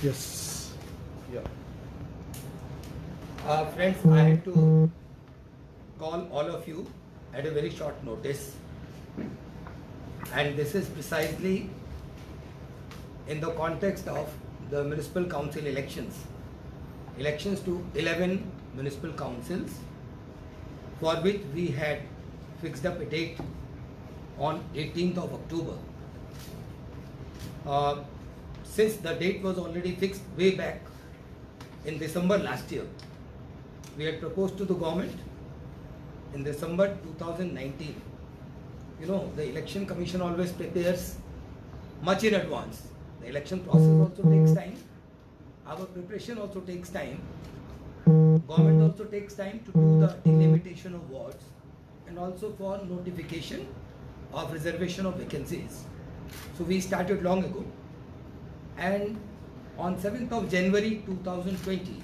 Yes. Yeah. Friends, I had to call all of you at a very short notice, and this is precisely in the context of the municipal council elections to 11 municipal councils, for which we had fixed up a date on 18th of October. Since the date was already fixed way back in December last year, we had proposed to the government in December 2019. You know, the election commission always prepares much in advance. The election process also takes time. Our preparation also takes time. Government also takes time to do the delimitation of wards and also for notification of reservation of vacancies. So we started long ago, and on 7th of January 2020,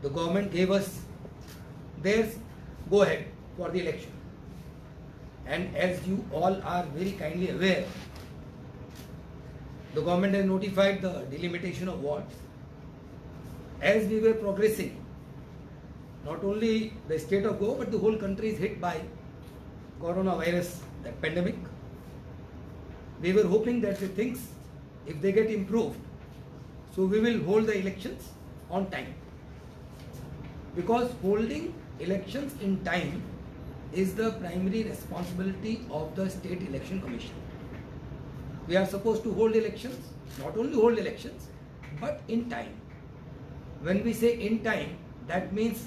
the government gave us their go ahead for the election. And as you all are very kindly aware, the government has notified the delimitation of wards. As we were progressing, not only the state of Goa but the whole country is hit by coronavirus, that pandemic. We were hoping that the things, if they get improved, so we will hold the elections on time. Because holding elections in time is the primary responsibility of the State Election Commission. We are supposed to hold elections, not only hold elections, but in time. When we say in time, that means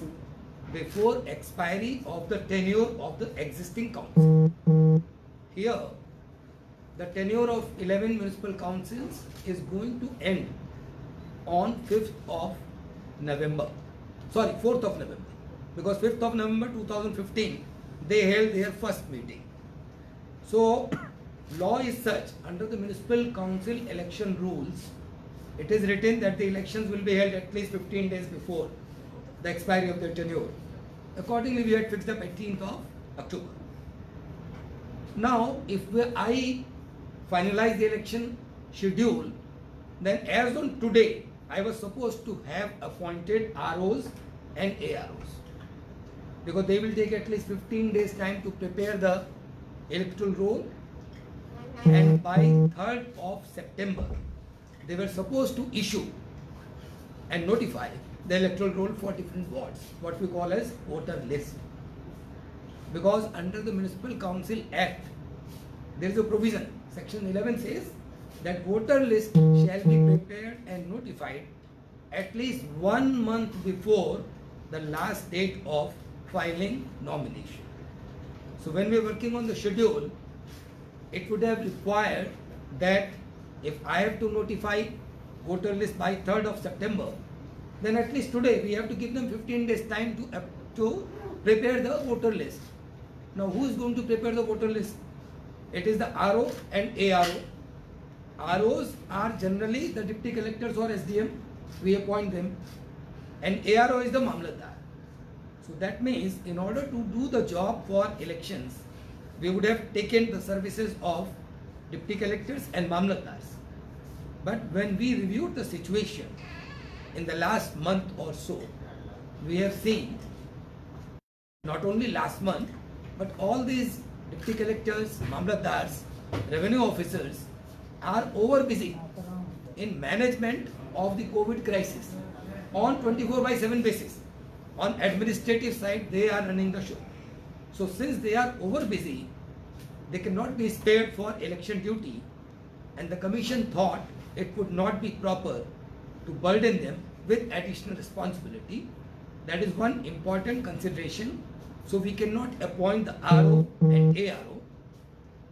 before expiry of the tenure of the existing council. Here, the tenure of 11 municipal councils is going to end on 5th of November. Sorry, 4th of November. Because 5th of November 2015, they held their first meeting. So, law is such, under the municipal council election rules, it is written that the elections will be held at least 15 days before the expiry of their tenure. Accordingly, we had fixed up 18th of October. Now, if I finalize the election schedule, then as on today, I was supposed to have appointed ROs and AROs. Because they will take at least 15 days time to prepare the electoral roll, and by 3rd of September, they were supposed to issue and notify the electoral roll for different wards, what we call as voter list. Because under the Municipal Council Act, there is a provision, section 11 says that voter list shall be prepared and notified at least 1 month before the last date of filing nomination. So when we are working on the schedule, it would have required that if I have to notify voter list by 3rd of September, then at least today we have to give them 15 days time to prepare the voter list. Now who is going to prepare the voter list? It is the RO and ARO. ROs are generally the deputy collectors or SDM, we appoint them, and ARO is the Mamlatdar. So that means in order to do the job for elections, we would have taken the services of deputy collectors and Mamlatdars. But when we reviewed the situation in the last month or so, we have seen not only last month, but all these deputy collectors, Mamlatdars, revenue officers are over busy in management of the COVID crisis on 24/7 basis. On administrative side, they are running the show. So since they are over busy, they cannot be spared for election duty, and the commission thought it would not be proper to burden them with additional responsibility. That is one important consideration. So we cannot appoint the RO and ARO.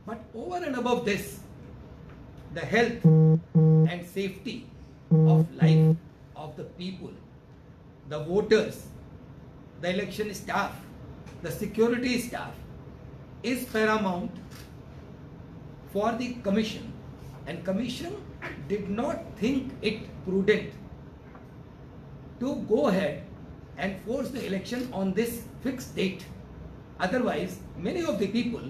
But over and above this, the health and safety of life of the people, the voters, the election staff, the security staff is paramount for the commission, and commission did not think it prudent to go ahead and force the election on this fixed date. Otherwise, many of the people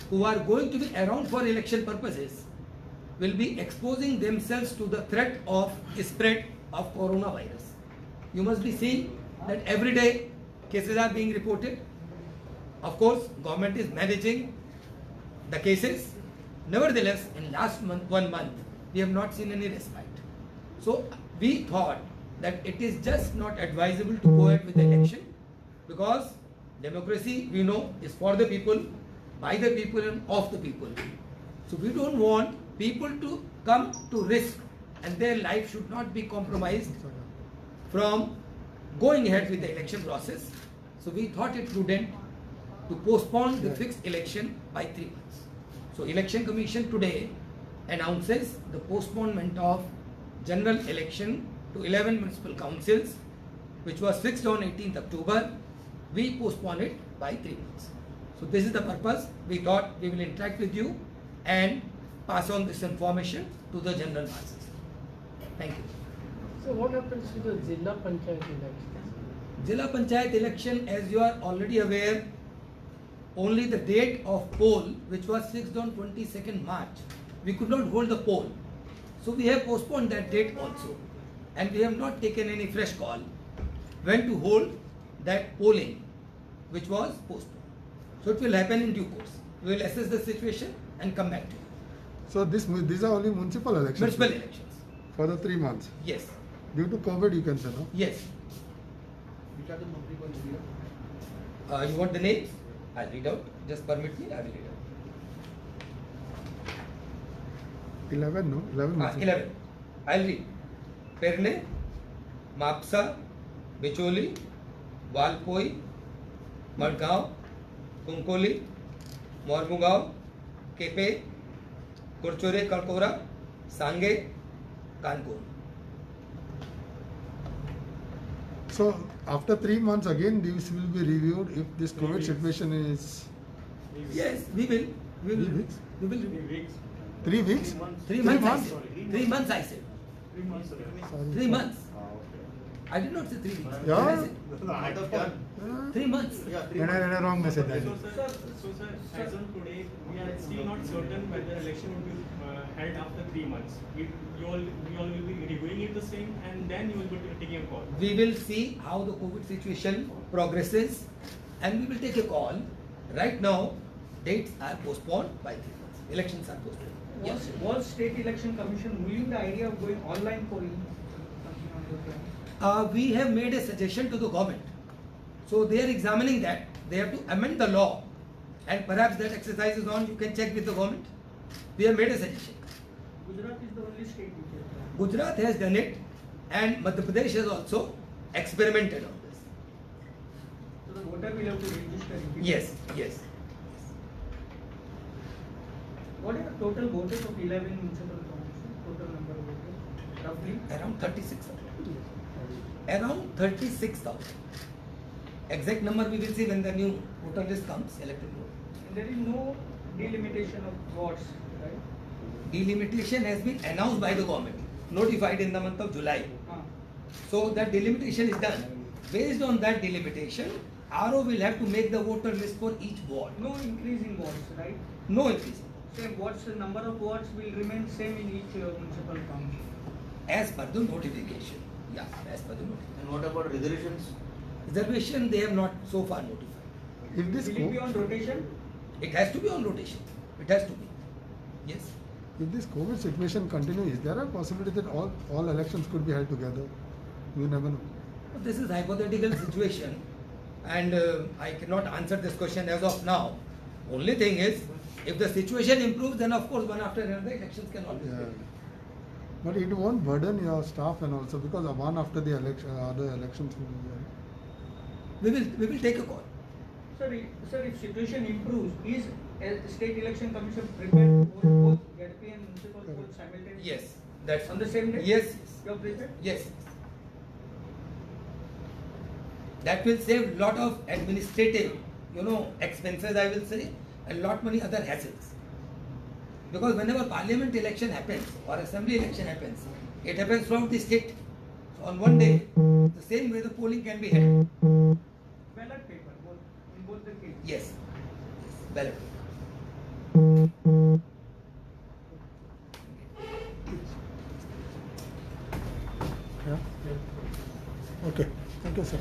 who are going to be around for election purposes will be exposing themselves to the threat of spread of coronavirus. You must be seeing that every day cases are being reported. Of course, government is managing the cases. Nevertheless, in last month, 1 month, we have not seen any respite. So we thought that it is just not advisable to go ahead with the election, because democracy, we know, is for the people, by the people and of the people. So we don't want people to come to risk, and their life should not be compromised from going ahead with the election process. So we thought it prudent to postpone the fixed election by 3 months. So Election Commission today announces the postponement of general election to 11 municipal councils, which was fixed on 18th October. We postpone it by 3 months. So this is the purpose. We thought we will interact with you and pass on this information to the general masses. Thank you. So what happens to the Zilla Panchayat elections? Zilla Panchayat election, as you are already aware, only the date of poll, which was fixed on 22nd March, we could not hold the poll. So we have postponed that date also. And we have not taken any fresh call when to hold that polling, which was postponed. So it will happen in due course. We will assess the situation and come back to you. So these are only municipal elections? Municipal elections. For the 3 months? Yes. Due to COVID, you can say, no? Yes. You want the names? I'll read out. Just permit me, I will read out. 11, no? 11 municipal. 11. I'll read. Perne, Mapsa, Bicholi, Walpoi, Madgaon, Kunkoli, Mormugao, Kepe, Kurchore Kalkora, Sange, Kanpur. So after 3 months again, this will be reviewed if this COVID situation is Yes, we will. We will. 3 weeks? We will review. 3 weeks? 3 3 months. I months? said. 3 months. I said. Sorry. 3 months. I did not say 3 weeks. Yeah. I said 3 months. Wrong message. So sir, as on today, we are still not certain whether election will be held after 3 months. You all will be reviewing it the same, and then you will be taking a call. We will see how the COVID situation progresses, and we will take a call. Right now, dates are postponed by 3 months. Elections are postponed. Yes. Was State Election Commission ruling the idea of going online polling? We have made a suggestion to the government. So they are examining that. They have to amend the law, and perhaps that exercise is on. You can check with the government. We have made a suggestion. Gujarat is the only state which has done. Gujarat has done it, and Madhya Pradesh has also experimented on this. So the voter will have to register. Yes, yes. What are the total voters of 11 municipal councils? Total number of voters, roughly? Around 36,000. Around 36,000. Exact number we will see when the new voter list comes, elected vote. And there is no delimitation of wards, right? Delimitation has been announced by the government, notified in the month of July. So that delimitation is done. Based on that delimitation, RO will have to make the voter list for each ward. No increase in wards, right? No increase. Same wards, the number of wards will remain same in each municipal council. As per the notification. Yeah, as per the notification. And what about resolutions? Reservation they have not so far notified. If this Will it be on rotation? It has to be on rotation. It has to be. Yes. if this COVID situation continues, is there a possibility that all elections could be held together? You never know. This is hypothetical situation, and I cannot answer this question as of now. Only thing is, if the situation improves, then of course one after another elections can always Yeah. be. But it won't burden your staff and also because one after the election, other elections will be there. We will take a call. Sir, if situation improves, is State Election Commission prepared to hold both ZP and municipal polls simultaneously? Yes, that's On the same day? Yes, You are prepared? yes. That will save lot of administrative, expenses. I will say, and lot many other hassles. Because whenever parliament election happens or assembly election happens, it happens from the state. So on one day, the same way the polling can be held. Ballot paper, in both the cases. Yes, ballot. Yeah? Okay, thank you, sir.